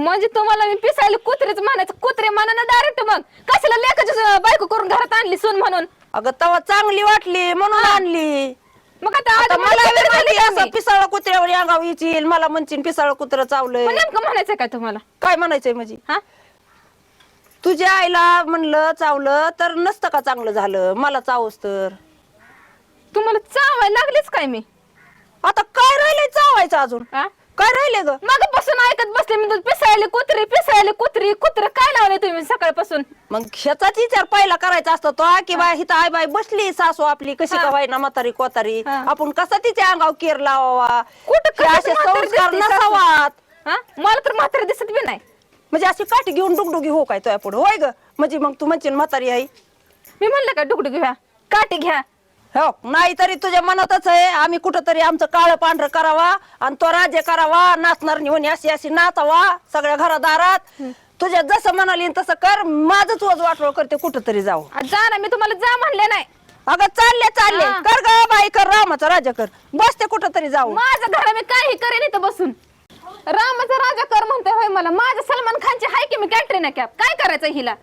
म्हणजे तुम्हाला मी पिसायला कुत्रेच म्हणायचं, कुत्रे म्हणा ना डायरेक्ट. मग कशाला लेकाची बायको करून घरात आणली सून म्हणून? अगं तवा चांगली वाटली म्हणून आणली. मग आता आता आधी मला कुत्रे झाली का असं मी? पिसाळ कुत्र्यावर अंगाव येईल, मला म्हणशील पिसाळ कुत्र चावलंय. पण नेमकं म्हणायचं काय तुम्हाला? काय म्हणायचंय म्हणजे? हा तुझ्या आईला म्हणलं चावलं तर नसतं का चांगलं झालं, मला चावस तर. तुम्हाला चावायला लागलीच काय मी? आता काय राहिलंय चावायचं अजून? हा काय राहिले ग? मागापासून ऐकत बसले मी, पिसायले कुत्री पिसायले कुत्री. कुत्र काय लावले तुम्ही सकाळपासून? मग ह्याचाच विचार पहिला करायचा असतो तो, की बा हिथं आई बाई बसली सासू आपली कशी हा. का व्हायना म्हातारी कोतारी, हा. आपण कसा तिच्या अंगावर केर लावावा, कुठं हे कशाचं असे म्हातारी संस्कार दिसते सासू? नसावात. हा मला तर म्हातारी दिसत बी नाही. म्हणजे अशी काठी घेऊन डुगडुगी हो काय तुया पुढे होय ग? म्हणजे मग तू म्हणशील म्हातारी आई. मी म्हणलं का डुकडू घ्या काठी घ्या? हो नाही तरी तुझ्या मनातच आहे आम्ही कुठंतरी आमचं काळं पांढरं करावा आणि तो राज्य करावा, नाचणार निवणी अशी अशी नाचावा सगळ्या घरादारात. तुझ्या जसं म्हणाली तसं कर, माझंच वज वाटवळ करते कुठंतरी जाऊ. जा ना, मी तुम्हाला जा म्हणले नाही. अगं चालले चालले हा. कर ग बाई, कर रामाचा राजा कर, बसते कुठंतरी जाऊ. माझं घर मी काही करेन इथं बसून. रामाचा राजा कर म्हणते होय मला? माझ्या सलमान खानची हाय की मी कॅटरीना कॅफ, काय करायचं हिला?